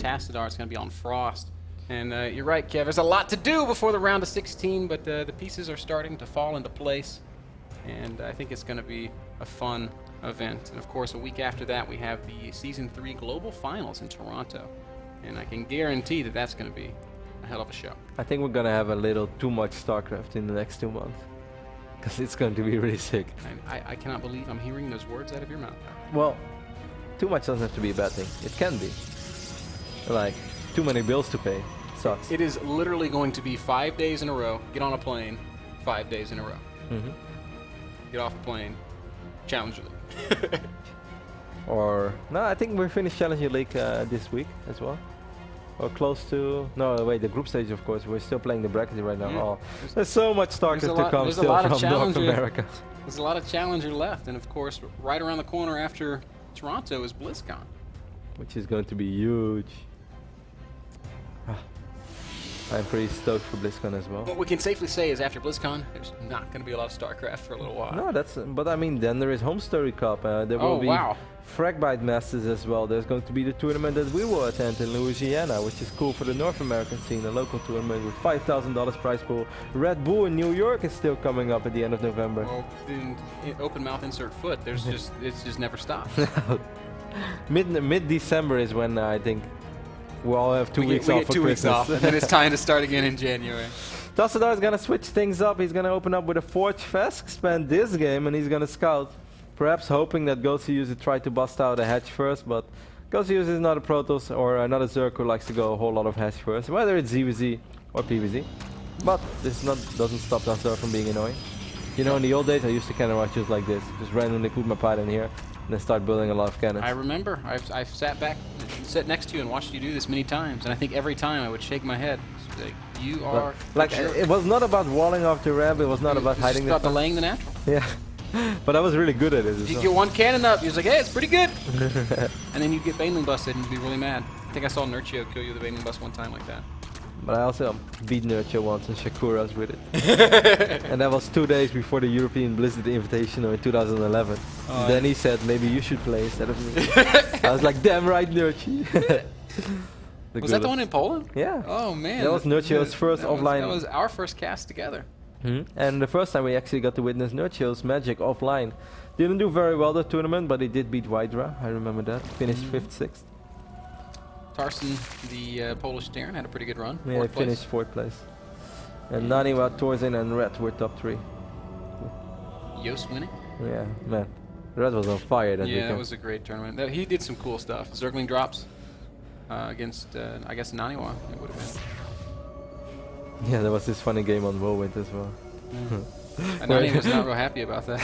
Tassdar. It's going to be on Frost. And you're right, Kev. There's a lot to do before the round of 16, but the pieces are starting to fall into place. And I think it's going to be a fun event. And of course, a week after that, we have the Season 3 Global Finals in Toronto. And I can guarantee that that's going to be a hell of a show. I think we're going to have a little too much StarCraft in the next 2 months. Because it's going to be really sick. I cannot believe I'm hearing those words out of your mouth. Well, too much doesn't have to be a bad thing. It can be. Like, too many bills to pay. Sucks. It is literally going to be 5 days in a row. Get on a plane, 5 days in a row. Get off a plane, Challenger League. Or, no, I think we're finished Challenger League this week as well. Or close to, no, wait, the group stage, of course. We're still playing the bracket right now. Oh, there's so much StarCraft to come still from North America. There's a lot of Challenger left. And of course, right around the corner after Toronto is BlizzCon. Which is going to be huge. I'm pretty stoked for BlizzCon as well. What we can safely say is after BlizzCon, there's not going to be a lot of StarCraft for a little while. No, but I mean, then there is Home Story Cup. There will be Fragbite Masters as well. There's going to be the tournament that we will attend in Louisiana, which is cool for the North American scene, a local tournament with $5,000 prize pool. Red Bull in New York is still coming up at the end of November. Well, open mouth, insert foot. There's it's just never stops. Mid-December is when I think we'll all have 2 weeks off for 2 weeks off, and then it's time to start again in January. Tassdar is going to switch things up. He's going to open up with a Forge Fest, spend this game, and he's going to scout. Perhaps hoping that Goswser try to bust out a hatch first, but Goswser is not a Protoss or not a Zerg who likes to go a whole lot of hatch first, whether it's ZVZ or PVZ. But this doesn't stop Tassdar from being annoying. You know, in the old days, I used to cannon rush just like this. Just randomly put my Python here, and then start building a lot of cannons. I remember. I've sat next to you and watched you do this many times, and I think every time I would shake my head. Like, you are... Like, it was not about walling off the ramp, it was not about hiding the... It was about delaying the natural. Yeah. But I was really good at it. You get one cannon up, he was like, hey, it's pretty good. And then you get Baneling busted and you'd be really mad. I think I saw Nurchio kill you with a Baneling bust one time like that. But I also beat Nurchio once and Shakuras with it. And that was 2 days before the European Blizzard Invitational in 2011. Then he said, maybe you should play instead of me. I was like, damn right, Nurchie. Was that the one in Poland? Yeah. Oh, man. That was Nurchio's first offline. That was our first cast together. And the first time we actually got to witness Nurchio's magic offline. Didn't do very well that tournament, but he did beat Wydra. I remember that. Finished 5th, 6th. Tarson, the Polish Terran, had a pretty good run. Yeah, he finished 4th place. And Naniwa, Torzin, and Red were top 3. Yost winning? Yeah, man. Red was on fire that weekend. Yeah, it was a great tournament. He did some cool stuff. Zergling drops against, I guess, Naniwa. It would have been. Yeah, there was this funny game on Whirlwind as well. And Nani was not real happy about that.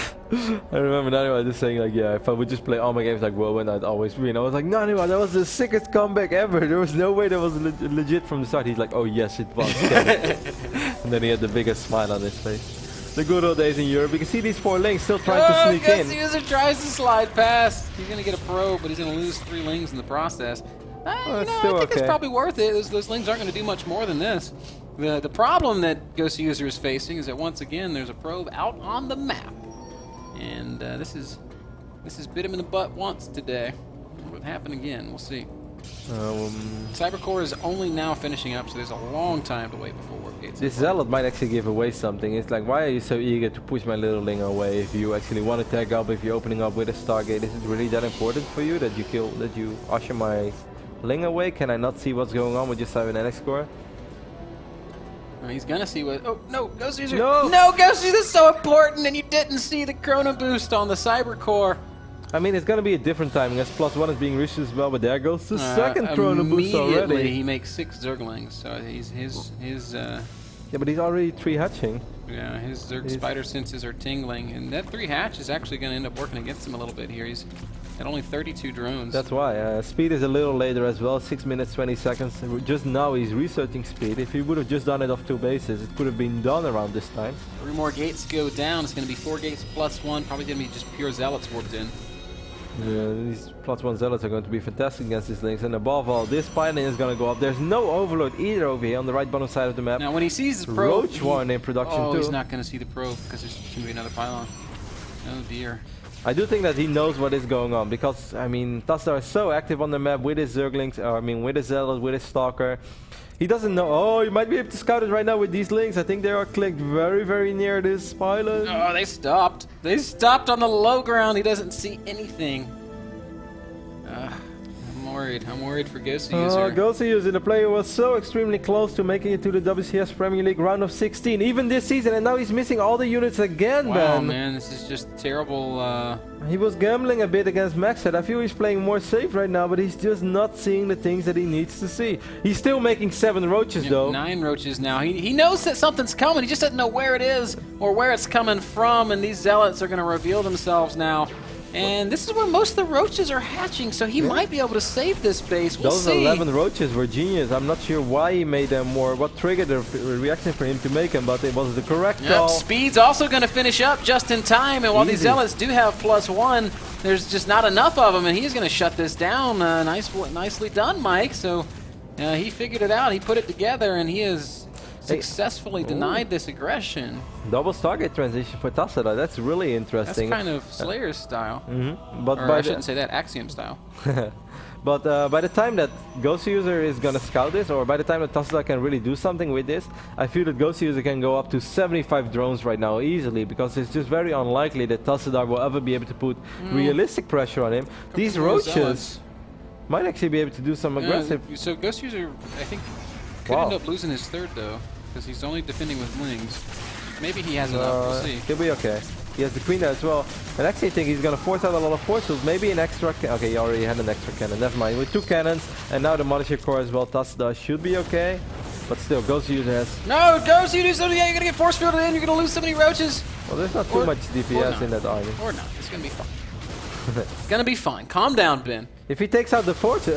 I remember Naniwa just saying like, yeah, if I would just play all my games like Whirlwind, I'd always win. I was like, Naniwa, that was the sickest comeback ever. There was no way that was legit from the start. He's like, oh yes, it was. And then he had the biggest smile on his face. The good old days in Europe. You can see these 4 links still trying to sneak in. Goswser tries to slide past. He's going to get a probe, but he's going to lose 3 lings in the process. I think it's probably worth it. Those lings aren't going to do much more than this. The problem that Goswser is facing is that once again there's a probe out on the map, and this has bit him in the butt once today. It would happen again. We'll see. Cybercore is only now finishing up, so there's a long time to wait before Warp Gates. This Zealot might actually give away something. It's like, why are you so eager to push my little ling away? If you actually want to tag up, if you're opening up with a Stargate, is it really that important for you that you usher my ling away? Can I not see what's going on with just having an NX score? He's gonna see what. Oh no, Goswser! No, Goswser is so important, and you didn't see the Chrono Boost on the Cybercore. I mean, it's gonna be a different timing as +1 is being reached as well, but there goes the second Chrono Boost already. He makes 6 Zerglings, so his. Yeah, but he's already 3 hatching. Yeah, his Zerg spider senses are tingling, and that 3 hatch is actually gonna end up working against him a little bit here. He's at only 32 drones. That's why. Speed is a little later as well, 6 minutes 20 seconds. Just now he's researching speed. If he would have just done it off 2 bases, it could have been done around this time. 3 more gates go down. It's going to be 4 gates +1. Probably going to be just pure Zealots warped in. Yeah, these +1 Zealots are going to be fantastic against these links. And above all, this Python is going to go up. There's no Overlord either over here on the right bottom side of the map. Now when he sees the probe... Roach Warren in production too. He's not going to see the probe because there's going to be another pylon. Oh dear. I do think that he knows what is going on because, I mean, Tassdar is so active on the map with his Zerglings, or I mean, with his Zealot, with his Stalker. He doesn't know. Oh, you might be able to scout it right now with these links. I think they are clicked very, very near this pylon. Oh, they stopped. They stopped on the low ground. He doesn't see anything. I'm worried for Goswser. Goswser, the player, was so extremely close to making it to the WCS Premier League round of 16, even this season, and now he's missing all the units again, wow, Ben. Man, this is just terrible. He was gambling a bit against Maxhead. I feel he's playing more safe right now, but he's just not seeing the things that he needs to see. He's still making 7 roaches, though. 9 roaches now. He knows that something's coming. He just doesn't know where it is or where it's coming from, and these Zealots are going to reveal themselves now. And this is where most of the roaches are hatching, so he might be able to save this base. We'll Those see. 11 roaches were genius. I'm not sure why he made them or what triggered the reaction for him to make them, but it was the correct call. Speed's also going to finish up just in time, and while these Zealots do have +1, there's just not enough of them, and he's going to shut this down. Nicely done, Mike. So he figured it out. He put it together, and he has successfully denied this aggression. Double Stargate transition for Tassdar. That's really interesting. That's kind of Slayer's style. But or I shouldn't say that, Axiom style. But by the time that Goswser is going to scout this, or by the time that Tassdar can really do something with this, I feel that Goswser can go up to 75 drones right now easily, because it's just very unlikely that Tassdar will ever be able to put realistic pressure on him. These roaches might actually be able to do some aggressive... So Goswser, I think, could end up losing his 3rd, though, because he's only defending with wings. Maybe he has enough, we'll see. He'll be okay. He has the queen there as well. And actually I think he's going to force out a lot of force fields. Maybe an extra... Okay, he already had an extra cannon. Never mind. With 2 cannons and now the Mothership Core as well, Tassdar should be okay. But still, Goswser has... No, Goswser, you're going to get force fielded in. You're going to lose so many roaches. Well, there's not too much DPS in that army. Or not. It's going to be fine. It's going to be fine. Calm down, Ben. If he takes out the forge,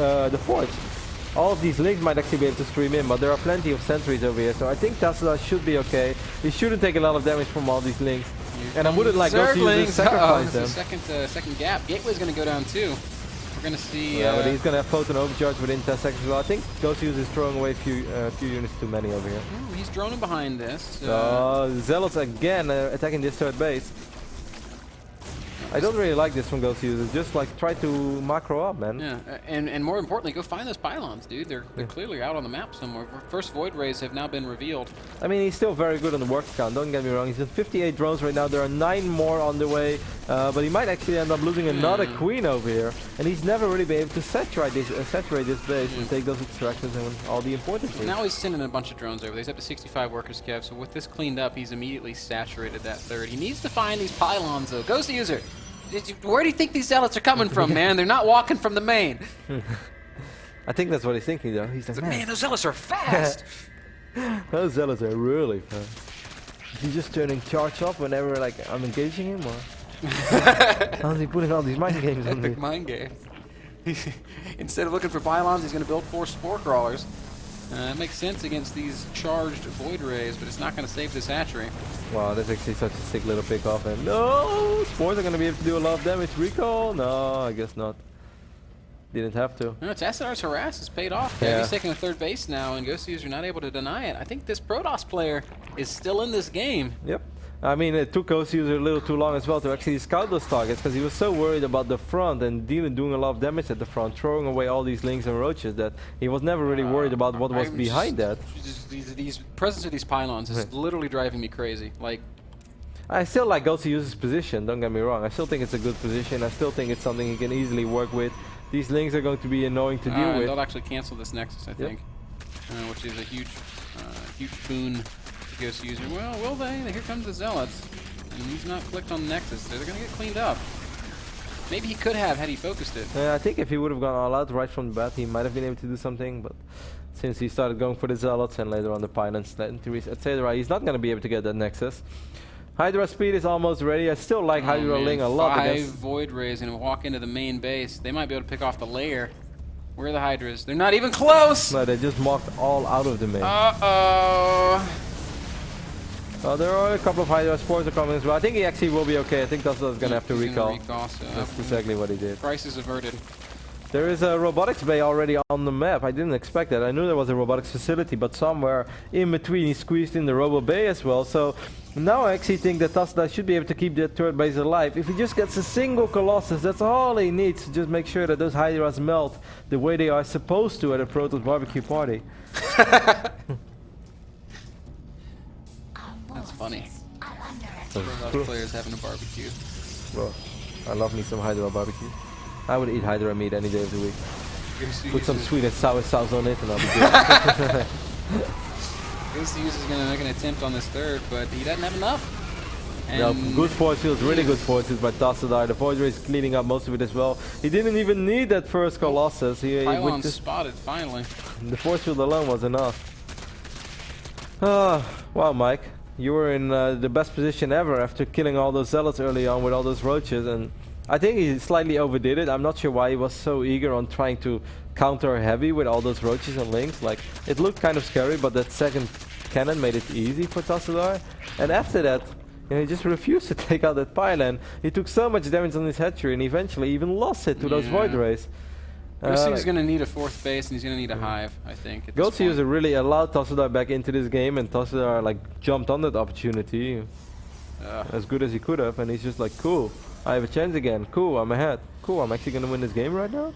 all of these links might actually be able to stream in, but there are plenty of sentries over here, so I think Tassdar should be okay. He shouldn't take a lot of damage from all these links. And I wouldn't like Goswser to sacrifice them. Second gap. Gateway's going to go down too. We're going to see... Yeah, but he's going to have Photon Overcharge within 10 seconds as well. I think Goswser is throwing away a few units too many over here. Ooh, he's droning behind this. Zealots again attacking this 3rd base. I don't really like this from Goswser. Just like try to macro up, man. Yeah, and more importantly, go find those pylons, dude. They're clearly out on the map somewhere. First Void Rays have now been revealed. I mean, he's still very good on the work count. Don't get me wrong. He's at 58 drones right now. There are 9 more on the way, but he might actually end up losing another queen over here. And he's never really been able to saturate this base and take those extractions and all the important things. Now he's sending a bunch of drones over. He's up to 65 workers, Kev. So with this cleaned up, he's immediately saturated that 3rd. He needs to find these pylons, though. Goswser, where do you think these Zealots are coming from, man? They're not walking from the main. I think that's what he's thinking, though. He's like, man, those Zealots are fast. Those Zealots are really fast. Is he just turning charge up whenever I'm engaging him, or how's he putting all these mind games on me? Mind games. Instead of looking for pylons, he's going to build 4 spore crawlers. It makes sense against these charged Void Rays, but it's not going to save this hatchery. Wow, that's actually such a sick little pick off. And no, spores are going to be able to do a lot of damage. Recall? No, I guess not. Didn't have to. No, Tassdar's harass has paid off. Yeah. He's taking a 3rd base now, and Goswser are not able to deny it. I think this Protoss player is still in this game. Yep. I mean, it took Goswser a little too long as well to actually scout those targets, because he was so worried about the front and doing a lot of damage at the front, throwing away all these links and roaches, that he was never really worried about what was behind that. These presence of these pylons is literally driving me crazy. Like, I still like Goswser's position, don't get me wrong. I still think it's a good position. I still think it's something he can easily work with. These links are going to be annoying to deal with. They'll actually cancel this Nexus, I think, which is a huge boon. Goswser. Well, will they? Here comes the Zealots. And he's not clicked on the Nexus, so they're going to get cleaned up. Maybe he could have had he focused it. I think if he would have gone all out right from the bat, he might have been able to do something, but since he started going for the Zealots and later on the Pylons, etc., he's not going to be able to get that Nexus. Hydra speed is almost ready. I still like Hydra Ling a lot. 5 Void Rays and walk into the main base. They might be able to pick off the layer. Where are the Hydras? They're not even close! No, they just mocked all out of the main. Uh-oh. There are a couple of Hydra spores are coming as well. I think he actually will be okay. I think Tassdar's going to have to recall. So that's exactly what he did. Crisis averted. There is a robotics bay already on the map. I didn't expect that. I knew there was a robotics facility, but somewhere in between he squeezed in the robo bay as well. So now I actually think that Tassdar should be able to keep that turret base alive. If he just gets a single Colossus, that's all he needs to just make sure that those Hydras melt the way they are supposed to at a Protoss barbecue party. That's funny. A lot of players having a barbecue. Well, I love me some Hydra barbecue. I would eat Hydra meat any day of the week. Put some sweet and sour sauce on it and I'll be good. WCS is going to make an attempt on this third, but he doesn't have enough. Yeah, good force fields, really good force fields by Tassdar. The Void Ray is cleaning up most of it as well. He didn't even need that first Colossus. Pylon spotted, finally. The force field alone was enough. Wow, Mike. You were in the best position ever after killing all those zealots early on with all those roaches, and I think he slightly overdid it. I'm not sure why he was so eager on trying to counter heavy with all those roaches and links. Like, it looked kind of scary, but that second cannon made it easy for Tassdar. And after that, you know, he just refused to take out that pylon. He took so much damage on his hatchery and eventually even lost it to those Void Rays. Goswser's going to need a fourth base and he's going to need a hive, I think. Goswser really allowed Tassdar back into this game, and Tassdar like jumped on that opportunity as good as he could have, and he's just like, cool, I have a chance again. Cool, I'm ahead. Cool, I'm actually going to win this game right now?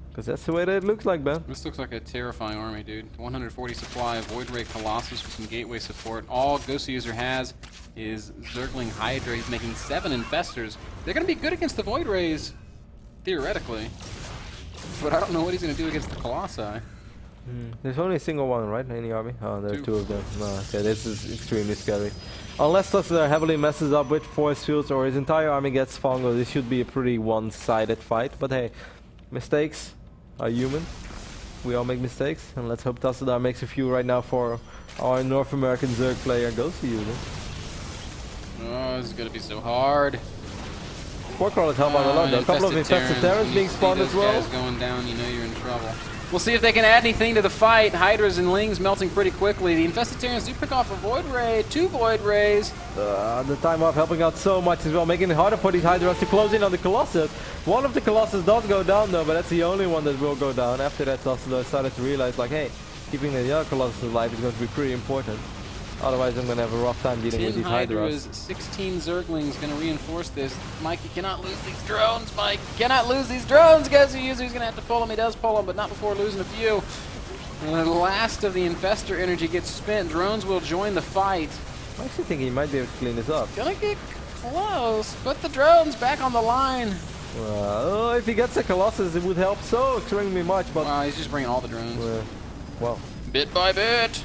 Because that's the way that it looks like, Ben. This looks like a terrifying army, dude. 140 supply of Void Ray Colossus with some gateway support. All Goswser has is Zergling Hydra. He's making 7 Infestors. They're going to be good against the Void Rays, theoretically. But I don't know what he's going to do against the Colossi. There's only a single one, right, in the army? Oh, there are 2 of them. No, okay, this is extremely scary. Unless Tassdar heavily messes up with force fields or his entire army gets fungal, this should be a pretty one-sided fight. But hey, mistakes are human. We all make mistakes, and let's hope Tassdar makes a few right now for our North American Zerg player Goswser. Oh, this is going to be so hard. Spore crawlers help out a lot though. A couple of infested Terrans being spawned as well. Guys going down, you know you're in trouble. We'll see if they can add anything to the fight. Hydras and Lings melting pretty quickly. The infested Terrans do pick off a Void Ray, 2 Void Rays. The time off helping out so much as well, making it harder for these Hydras to close in on the Colossus. One of the Colossus does go down though, but that's the only one that will go down. After that, Tassdar started to realize, like, hey, keeping the other Colossus alive is going to be pretty important. Otherwise, I'm going to have a rough time dealing with these Hydras. 16 Zerglings going to reinforce this. Mike, you cannot lose these drones, Mike. You cannot lose these drones. Goswser's going to have to pull them. He does pull them, but not before losing a few. And the last of the Infestor energy gets spent. Drones will join the fight. I actually think he might be able to clean this up. Gonna get close. Put the drones back on the line. Well, if he gets a Colossus, it would help so extremely much. But wow, he's just bringing all the drones. Well, bit by bit.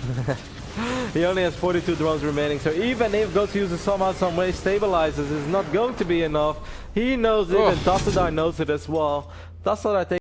He only has 42 drones remaining, so even if Goswser somehow, some way stabilizes, it's not going to be enough. He knows it, and Tassdar knows it as well. Tassdar, I think.